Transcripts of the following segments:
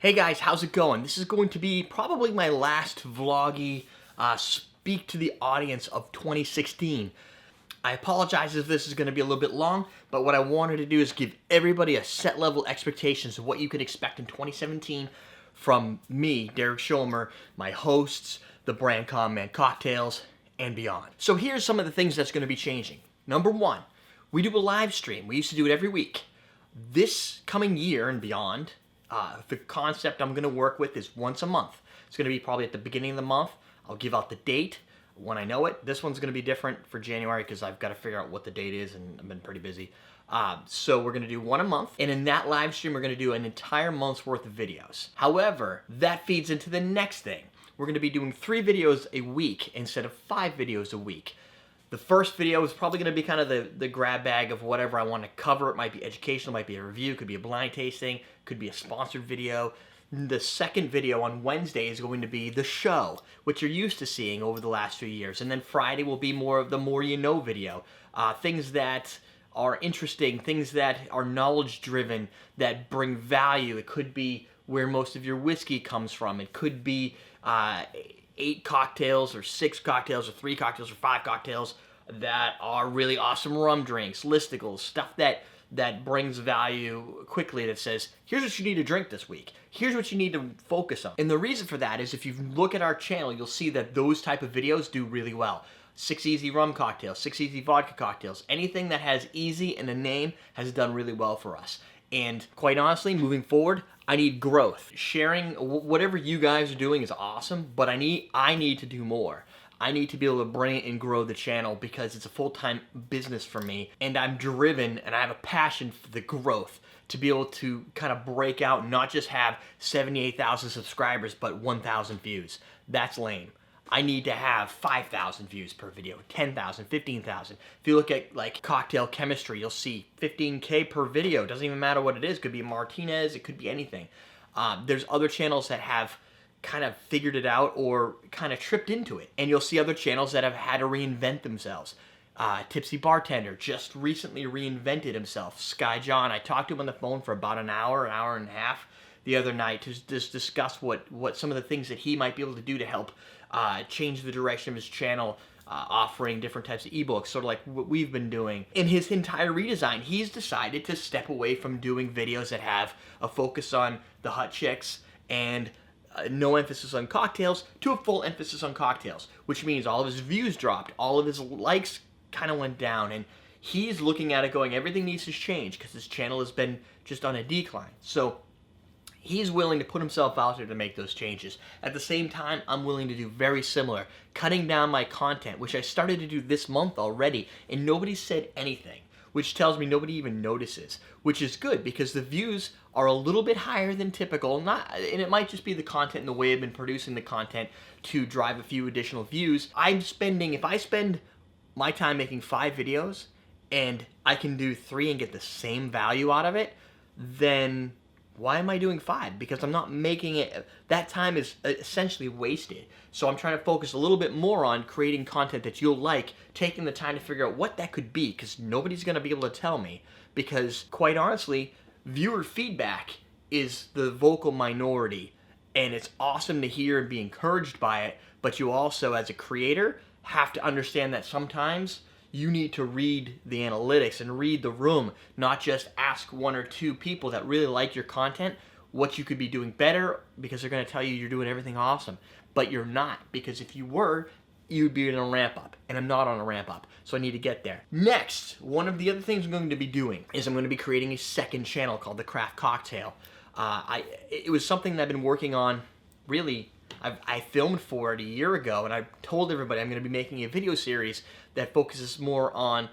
Hey guys, how's it going? This is going to be probably my last vloggy speak to the audience of 2016. I apologize if this is going to be a little bit long, but what I wanted to do is give everybody a set level expectations of what you can expect in 2017 from me, Derrick Schommer, my hosts, the brand Common Man Cocktails, and beyond. So here's some of the things that's going to be changing. Number one, we do a live stream. We used to do it every week. This coming year and beyond, the concept I'm going to work with is once a month. It's going to be probably at the beginning of the month. I'll give out the date when I know it. This one's going to be different for January because I've got to figure out what the date is and I've been pretty busy. So we're going to do one a month, and in that live stream we're going to do an entire month's worth of videos. However, that feeds into the next thing. We're going to be doing 3 videos a week instead of 5 videos a week. The first video is probably going to be kind of the grab bag of whatever I want to cover. It might be educational, might be a review, could be a blind tasting, could be a sponsored video. The second video on Wednesday is going to be the show, which you're used to seeing over the last few years. And then Friday will be more of the more you know video. Things that are interesting, things that are knowledge driven, that bring value. It could be where most of your whiskey comes from. It could be 8 cocktails or 6 cocktails or 3 cocktails or 5 cocktails that are really awesome rum drinks, listicles, stuff that brings value quickly, that says, here's what you need to drink this week. Here's what you need to focus on. And the reason for that is if you look at our channel, you'll see that those type of videos do really well. 6 easy rum cocktails, 6 easy vodka cocktails, anything that has easy in a name has done really well for us. And quite honestly, moving forward, I need growth. Sharing whatever you guys are doing is awesome, but I need to do more. I need to be able to bring it and grow the channel because it's a full-time business for me, and I'm driven and I have a passion for the growth to be able to kind of break out and not just have 78,000 subscribers but 1,000 views. That's lame. I need to have 5,000 views per video, 10,000, 15,000. If you look at like cocktail chemistry, you'll see 15K per video. It doesn't even matter what it is. It could be Martinez, it could be anything. There's other channels that have kind of figured it out or kind of tripped into it. And you'll see other channels that have had to reinvent themselves. Tipsy Bartender just recently reinvented himself. Sky John, I talked to him on the phone for about an hour and a half the other night to just discuss what some of the things that he might be able to do to help change the direction of his channel, offering different types of ebooks, sort of like what we've been doing. In his entire redesign, he's decided to step away from doing videos that have a focus on the hot chicks and no emphasis on cocktails to a full emphasis on cocktails, which means all of his views dropped, all of his likes kind of went down, and he's looking at it going, everything needs to change because his channel has been just on a decline. So he's willing to put himself out there to make those changes. At the same time, I'm willing to do very similar, cutting down my content, which I started to do this month already, and nobody said anything, which tells me nobody even notices, which is good because the views are a little bit higher than typical, and it might just be the content and the way I've been producing the content to drive a few additional views. If I spend my time making 5 videos and I can do 3 and get the same value out of it, then why am I doing 5? Because I'm not making it, that time is essentially wasted. So I'm trying to focus a little bit more on creating content that you'll like, taking the time to figure out what that could be, because nobody's going to be able to tell me. Because quite honestly, viewer feedback is the vocal minority, and it's awesome to hear and be encouraged by it, but you also, as a creator, have to understand that sometimes you need to read the analytics and read the room, not just ask 1 or 2 people that really like your content what you could be doing better, because they're going to tell you you're doing everything awesome. But you're not, because if you were, you'd be on a ramp up, and I'm not on a ramp up, so I need to get there. Next, one of the other things I'm going to be doing is I'm going to be creating a second channel called the Craft Cocktail. It was something that I've been working on, really, I filmed for it a year ago, and I told everybody I'm going to be making a video series that focuses more on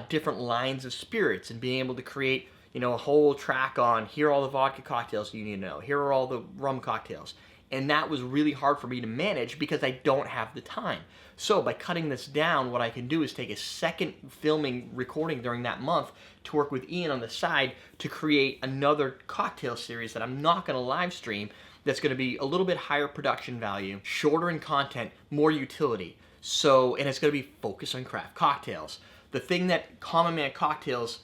different lines of spirits and being able to create, a whole track on, here are all the vodka cocktails you need to know, here are all the rum cocktails. And that was really hard for me to manage because I don't have the time. So by cutting this down, what I can do is take a second recording during that month to work with Ian on the side to create another cocktail series that I'm not going to live stream, that's going to be a little bit higher production value, shorter in content, more utility. So, and it's going to be focused on craft cocktails. The thing that Common Man Cocktails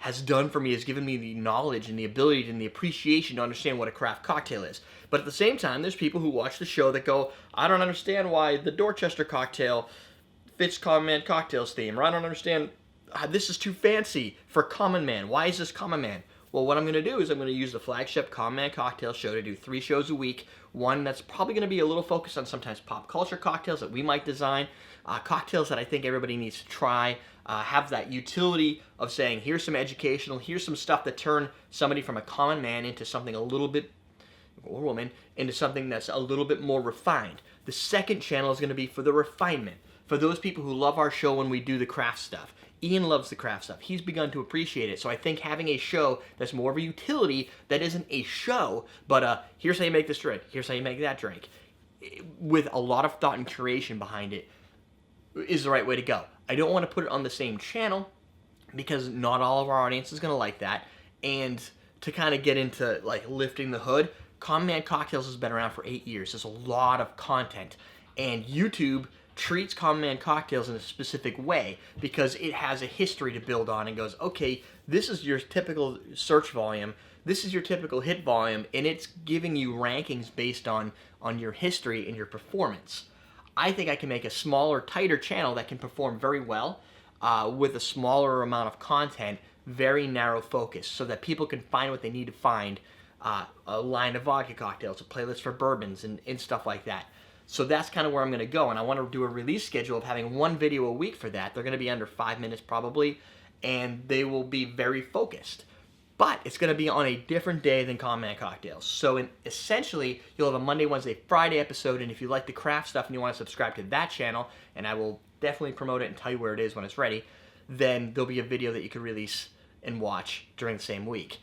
has done for me is given me the knowledge and the ability and the appreciation to understand what a craft cocktail is. But at the same time, there's people who watch the show that go, I don't understand why the Dorchester cocktail fits Common Man Cocktails theme, or I don't understand, this is too fancy for Common Man. Why is this Common Man? Well, what I'm going to do is I'm going to use the flagship Common Man Cocktail Show to do 3 shows a week. One that's probably going to be a little focused on sometimes pop culture cocktails that we might design, cocktails that I think everybody needs to try, have that utility of saying, here's some educational, here's some stuff that turn somebody from a common man into something a little bit, or woman, into something that's a little bit more refined. The second channel is going to be for the refinement, for those people who love our show when we do the craft stuff. Ian loves the craft stuff. He's begun to appreciate it. So I think having a show that's more of a utility, that isn't a show, but here's how you make this drink, here's how you make that drink, with a lot of thought and curation behind it, is the right way to go. I don't want to put it on the same channel because not all of our audience is going to like that. And to kind of get into like lifting the hood, Common Man Cocktails has been around for 8 years. There's a lot of content. And YouTube treats Common Man Cocktails in a specific way because it has a history to build on and goes, okay, this is your typical search volume, this is your typical hit volume, and it's giving you rankings based on your history and your performance. I think I can make a smaller, tighter channel that can perform very well with a smaller amount of content, very narrow focus, so that people can find what they need to find, a line of vodka cocktails, a playlist for bourbons, and stuff like that. So that's kind of where I'm going to go, and I want to do a release schedule of having 1 video a week for that. They're going to be under 5 minutes probably, and they will be very focused. But it's going to be on a different day than Common Man Cocktails. So essentially, you'll have a Monday, Wednesday, Friday episode, and if you like the craft stuff and you want to subscribe to that channel, and I will definitely promote it and tell you where it is when it's ready, then there'll be a video that you can release and watch during the same week.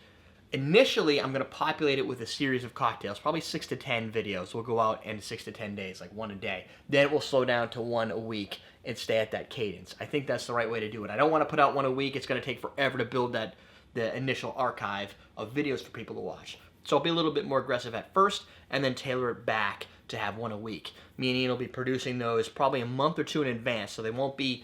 Initially, I'm going to populate it with a series of cocktails, probably 6 to 10 videos. We'll go out in 6 to 10 days, like 1 a day. Then it will slow down to 1 a week and stay at that cadence. I think that's the right way to do it. I don't want to put out 1 a week. It's going to take forever to build the initial archive of videos for people to watch. So I'll be a little bit more aggressive at first and then tailor it back to have 1 a week. Me and Ian will be producing those probably a month or 2 in advance, so they won't be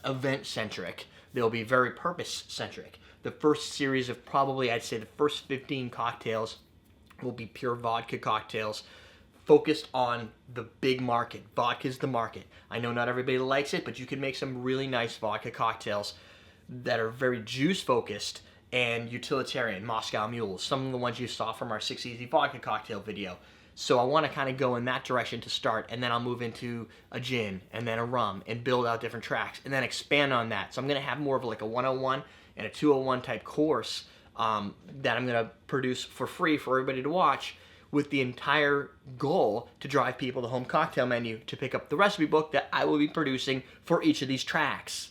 event-centric. They'll be very purpose-centric. The first series of probably, I'd say the first 15 cocktails will be pure vodka cocktails focused on the big market. Vodka's the market. I know not everybody likes it, but you can make some really nice vodka cocktails that are very juice-focused and utilitarian. Moscow Mules, some of the ones you saw from our 6 Easy Vodka Cocktail video. So I want to kind of go in that direction to start, and then I'll move into a gin, and then a rum, and build out different tracks, and then expand on that. So I'm going to have more of like a 101 and a 201 type course that I'm going to produce for free for everybody to watch, with the entire goal to drive people to Home Cocktail Menu to pick up the recipe book that I will be producing for each of these tracks.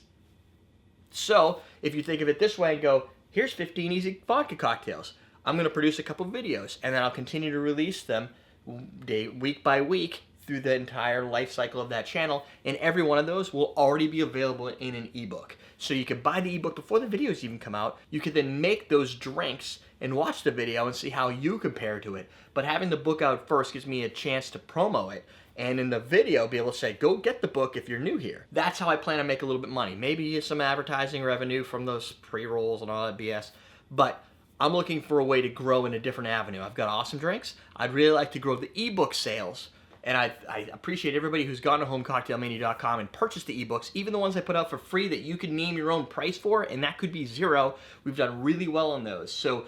So if you think of it this way and go, here's 15 easy vodka cocktails, I'm going to produce a couple videos, and then I'll continue to release them week by week through the entire life cycle of that channel, and every one of those will already be available in an ebook. So you can buy the ebook before the videos even come out. You can then make those drinks and watch the video and see how you compare to it. But having the book out first gives me a chance to promo it, and in the video be able to say, go get the book if you're new here. That's how I plan to make a little bit of money. Maybe some advertising revenue from those pre-rolls and all that BS, but I'm looking for a way to grow in a different avenue. I've got awesome drinks. I'd really like to grow the ebook sales. And I appreciate everybody who's gone to homecocktailmenu.com and purchased the ebooks, even the ones I put out for free that you can name your own price for, and that could be $0. We've done really well on those. So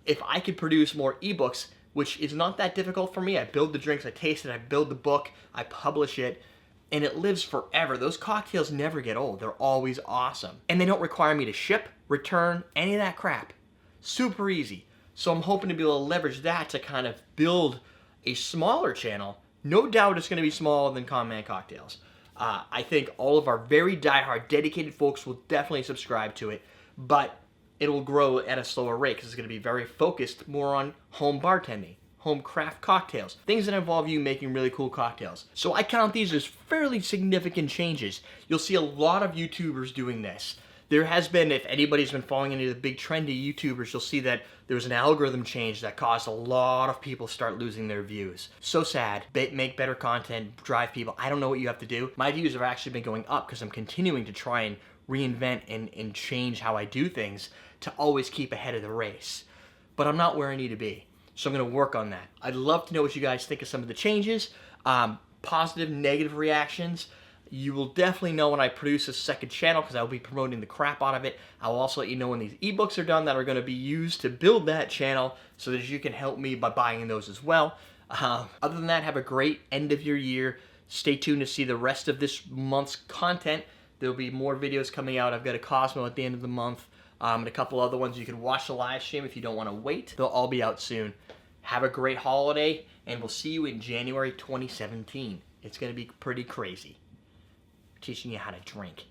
if I could produce more ebooks, which is not that difficult for me, I build the drinks, I taste it, I build the book, I publish it, and it lives forever. Those cocktails never get old. They're always awesome. And they don't require me to ship, return, any of that crap. Super easy. So I'm hoping to be able to leverage that to kind of build a smaller channel. No doubt it's going to be smaller than Common Man Cocktails. I think all of our very diehard, dedicated folks will definitely subscribe to it, but it'll grow at a slower rate because it's going to be very focused more on home bartending, home craft cocktails, things that involve you making really cool cocktails. So I count these as fairly significant changes. You'll see a lot of YouTubers doing this. There has been, if anybody's been following any of the big trendy YouTubers, you'll see that there was an algorithm change that caused a lot of people to start losing their views. So sad. Make better content, drive people. I don't know what you have to do. My views have actually been going up because I'm continuing to try and reinvent and change how I do things to always keep ahead of the race. But I'm not where I need to be. So I'm going to work on that. I'd love to know what you guys think of some of the changes, positive, negative reactions. You will definitely know when I produce a second channel because I'll be promoting the crap out of it. I'll also let you know when these ebooks are done that are going to be used to build that channel so that you can help me by buying those as well. Other than that, have a great end of your year. Stay tuned to see the rest of this month's content. There'll be more videos coming out. I've got a Cosmo at the end of the month and a couple other ones. You can watch the live stream if you don't want to wait. They'll all be out soon. Have a great holiday, and we'll see you in January 2017. It's going to be pretty crazy. Teaching you how to drink.